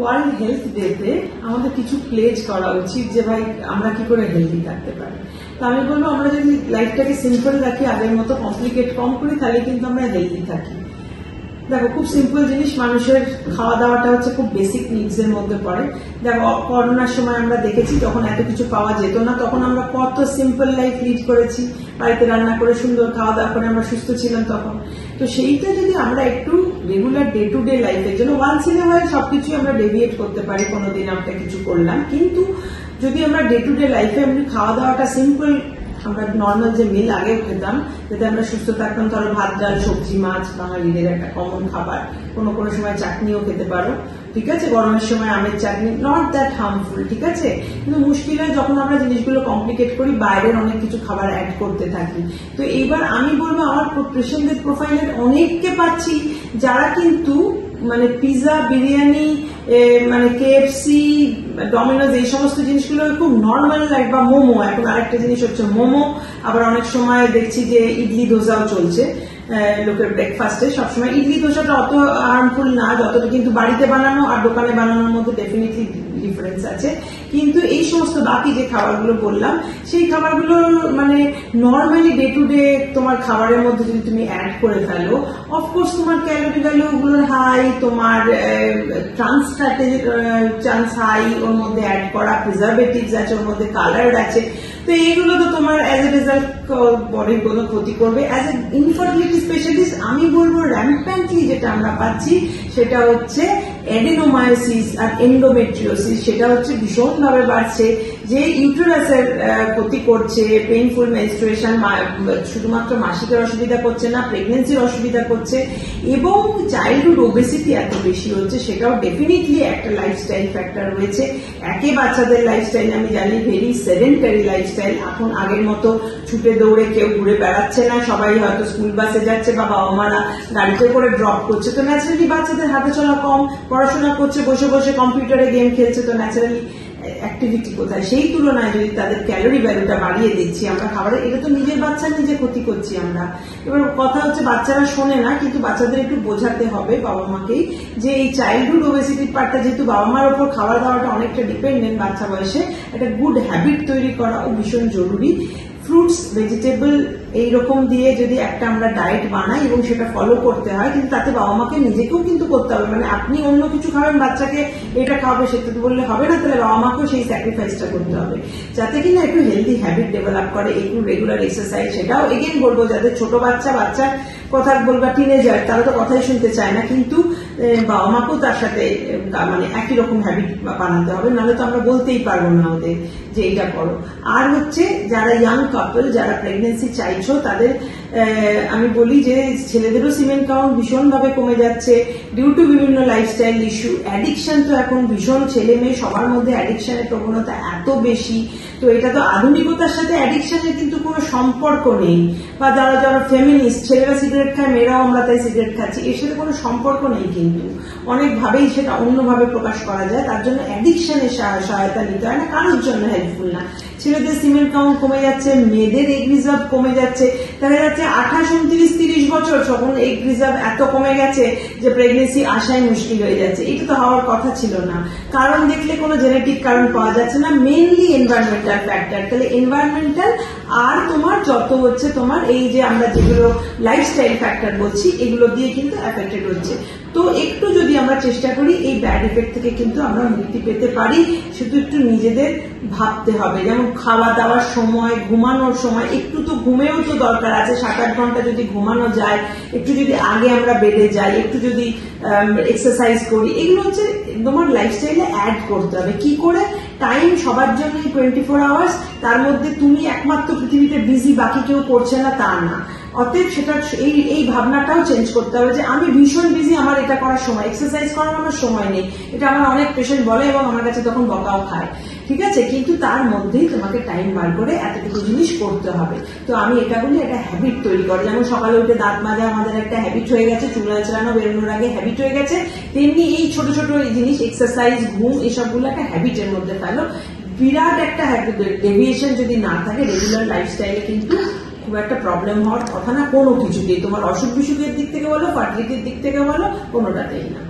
World health ডেতে আমাদের কিছু প্লেজ করা উচিত যে ভাই আমরা কি করে হেলদি থাকতে পারি। তো আমি বলবো আমরা যদি লাইফটাকে সিম্পল রাখি, আগের মতো কমপ্লিকেট কম করি, তাহলে কিন্তু আমরা হেলদি থাকি। দেখো, খুব সিম্পল জিনিস, মানুষের খাওয়া দাওয়াটা হচ্ছে খুব বেসিক নিডস এর মধ্যে পড়ে। দেখো, করোনার সময় আমরা দেখেছি তখন এত কিছু পাওয়া যেত না, তখন আমরা কত সিম্পল লাইফ লিড করেছি, বাড়িতে রান্না করে সুন্দর খাওয়া দাওয়া করে আমরা সুস্থ ছিলাম তখন। তো সেইটা যদি আমরা একটু রেগুলার ডে টু ডে লাইফের জন্য ওয়ান্স ইন এ হোয়াইল সবকিছু আমরা ডেভিয়েট করতে পারি, কোনোদিন আমরা কিছু করলাম, কিন্তু যদি আমরা ডে টু ডে লাইফে এমনি খাওয়া দাওয়াটা সিম্পল, আমরা নর্মাল যে মিল আগেও খেতাম যাতে আমরা সুস্থ থাকতাম, ধরো ভাত ডাল সবজি মাছ বাঙালিদের একটা কমন খাবার, কোনো কোনো সময় চাটনিও খেতে পারো, ঠিক আছে, গরমের সময় আমের চাটনি, নট দ্যাট হার্মফুল, ঠিক আছে। কিন্তু মুশকিল হয় যখন আমরা জিনিসগুলো কমপ্লিকেট করি, বাইরের অনেক কিছু খাবার অ্যাড করতে থাকি। তো এইবার আমি বলবো আমার পেশেন্টদের প্রোফাইলের অনেককে পাচ্ছি যারা কিন্তু মানে পিৎজা, বিরিয়ানি, মানে কেএফসি, ডমিনোজ, এই সমস্ত জিনিসগুলো খুব নর্মাল লাইফ, বা মোমো, এখন আরেকটা জিনিস হচ্ছে মোমো, আবার অনেক সময় দেখছি যে ইডলি ধোসাও চলছে লোকের ব্রেকফাস্টে। সবসময় ইডলি ধোসাটা অত হার্মফুল না যতটা কিন্তু বাড়িতে বানানো আর দোকানে বানানোর মধ্যে ডেফিনেটলি ডিফারেন্স আছে। কিন্তু এই সমস্ত বাকি যে খাবারগুলো বললাম, সেই খাবারগুলো মানে নর্মালি ডে টু ডে তোমার খাবারের মধ্যে যদি তুমি অ্যাড করে ফেলো, অফকোর্স তোমার ক্যালোরি ভ্যালুগুলোর হাই, তোমার ট্রান্স ফ্যাটের চান্স হাই, ওর মধ্যে অ্যাড করা প্রিজারভেটিভস আছে, ওর মধ্যে কালার আছে। তো এইগুলো তো তোমার অ্যাজ এ রেজাল্ট বডির কোনো ক্ষতি করবে। অ্যাজ এ ইনফার্টিলিটি স্পেশালিস্ট আমি বলবো র্যাম্প্যান্টলি যেটা আমরা পাচ্ছি সেটা হচ্ছে অ্যাডেনোমায়োসিস আর এন্ডোমেট্রিওসিস, সেটা হচ্ছে ভীষণভাবে বাড়ছে, যে ইউটেরাসের ক্ষতি করছে, পেইনফুল মেনস্ট্রুয়েশন, শুধুমাত্র মাসিকের অসুবিধা করছে না, প্রেগনেন্সির অসুবিধা করছে, এবং চাইল্ডহুড ওবেসিটি এত বেশি হচ্ছে, সেটাও ডেফিনেটলি একটা লাইফস্টাইল ফ্যাক্টর রয়েছে। একে বাচ্চাদের লাইফস্টাইল আমি জানি ভেরি সেডেন্টারি লাইফস্টাইল, এখন আগের মতো ছুটে দৌড়ে কেউ ঘুরে বেড়াচ্ছে না, সবাই হয়তো স্কুল বাসে যাচ্ছে বা বাবা মারা গাড়িতে করে ড্রপ করছে। তো ন্যাচারালি বাচ্চাদের হাতে চলা কম, পড়াশোনা করছে, বসে বসে কম্পিউটারে গেম খেলছে, তো ন্যাচারালি অ্যাক্টিভিটি কোথায়? সেই তুলনায় যদি তাদের ক্যালোরি ভ্যালুটা বাড়িয়ে দিচ্ছি আমরা খাবারে, এটা তো নিজের বাচ্চা নিজে ক্ষতি করছি আমরা। এবার কথা হচ্ছে বাচ্চারা শোনে না, কিন্তু বাচ্চাদের একটু বোঝাতে হবে বাবা মাকেই, যে এই চাইল্ডহুড ওবেসিটির পার্টটা যেহেতু বাবা মার ওপর খাবার দাওয়াটা অনেকটা ডিপেন্ডেন্ট বাচ্চা বয়সে, একটা গুড হ্যাবিট তৈরি করা ও ভীষণ জরুরি। ফ্রুটস, ভেজিটেবল এইরকম দিয়ে যদি একটা আমরা ডায়েট বানাই এবং সেটা ফলো করতে হয়, কিন্তু তাতে বাবা মাকে নিজেকেও কিন্তু করতে হবে। মানে আপনি অন্য কিছু খাবেন, বাচ্চাকে এটা খাওয়াবে সেটা তো বললে হবে না, তাহলে বাবা মাকেও সেই স্যাক্রিফাইসটা করতে হবে, যাতে কিনা একটু হেলদি হ্যাবিট ডেভেলপ করে, একটু রেগুলার এক্সারসাইজ। সেটাও এগেন বলবো যাদের ছোট বাচ্চার কথা বলবা টিনেজার, তারা তো কথাই শুনতে চায় না, কিন্তু বাবা মাকেও তার সাথে মানে একই রকম হ্যাবিট বানাতে হবে, নাহলে তো আমরা বলতেই পারবো না ওদের যে এটা করো। আর হচ্ছে যারা ইয়াং কাপল, যারা প্রেগনেন্সি চাইছো, তাদের আমি বলি যে ছেলেদেরও সিমেন্ট কাউন্ট ভীষণভাবে কমে যাচ্ছে ডিউ টু বিভিন্ন লাইফস্টাইল ইস্যু। অ্যাডিকশন তো এখন ভীষণ, ছেলে মেয়ে সবার মধ্যে অ্যাডিকশনের প্রবণতা এত বেশি। তো এটা তো আধুনিকতার সাথে অ্যাডিকশনের কিন্তু কোনো সম্পর্ক নেই, বা যারা যারা ফেমিনিস্ট, ছেলেরা সিগারেট খায়, মেয়েরাও আমরা তাই সিগারেট খাচ্ছি, এর সাথে কোনো সম্পর্ক নেই, কিন্তু অনেকভাবেই সেটা অন্যভাবে প্রকাশ করা যায়। তার জন্য অ্যাডিকশনের সহায়তা নিতে হয় না, কারোর জন্য হেল্পফুল না। ছেলেদের সিমেন্ট কাউন্ট কমে যাচ্ছে, মেয়েদের এগ রিজার্ভ কমে যাচ্ছে, দেখা যাচ্ছে 28, 29, 30 বছর তখন এগ রিজার্ভ এত কমে গেছে যে প্রেগনেন্সি আসাই মুশকিল হয়ে যাচ্ছে। এটা তো হওয়ার কথা ছিল না। কারণ দেখলে কোনো জেনেটিক কারণ পাওয়া যাচ্ছে না, মেইনলি এনভায়রনমেন্টাল ফ্যাক্টর। তাহলে এনভায়রনমেন্টাল আর তোমার যত হচ্ছে তোমার এই যে আমরা যেগুলো লাইফস্টাইল ফ্যাক্টর বলছি, এগুলো দিয়ে কিন্তু এফেক্টেড হচ্ছে। তো একটু যদি আমরা চেষ্টা করি এই ব্যাড ইফেক্ট থেকে কিন্তু আমরা মুক্তি পেতে পারি, শুধু একটু নিজেদের ভাবতে হবে। যেমন খাওয়া দাওয়ার সময়, ঘুমানোর সময়, একটু তো ঘুমেও তো দরকার আছে, 7-8 ঘন্টা যদি ঘুমানো যায়, একটু যদি আগে আমরা বেডে যাই, একটু যদি এক্সারসাইজ করি, এগুলো হচ্ছে তোমার লাইফস্টাইলে অ্যাড করতে হবে। কি করে? টাইম সবার জন্য 24 আওয়ার্স, তার মধ্যে তুমি একমাত্র পৃথিবীতে বিজি, বাকি কেউ করছে না তা না। অতএব সেটা এই ভাবনাটাও চেঞ্জ করতে হবে যে আমি ভীষণ বিজি, আমার এটা করার সময়, এক্সারসাইজ করার আমার সময় নেই। এটা আমার অনেক পেশেন্ট বলে এবং আমার কাছে তখন বকাও খায়, ঠিক আছে, কিন্তু তার মধ্যেই তোমাকে টাইম বার করে এতটুকু জিনিস করতে হবে। তো আমি এটা বলি, একটা হ্যাবিট তৈরি করে, যেমন সকালে উঠে দাঁত মাজা আমাদের একটা হ্যাবিট হয়ে গেছে, চুল আঁচড়ানো বেরোনোর আগে হ্যাবিট হয়ে গেছে, তেমনি এই ছোট ছোট জিনিস, এক্সারসাইজ, ঘুম, এসবগুলো একটা হ্যাবিটের মধ্যে ফেলো। বিরাট একটা ডেভিয়েশন যদি না থাকে রেগুলার লাইফস্টাইলে, কিন্তু খুব একটা প্রবলেম হওয়ার কথা না কোনো কিছুতেই, তোমার অসুখ বিসুখের দিক থেকে বলো, ফার্টিলিটির দিক থেকে বলো, কোনোটাতেই না।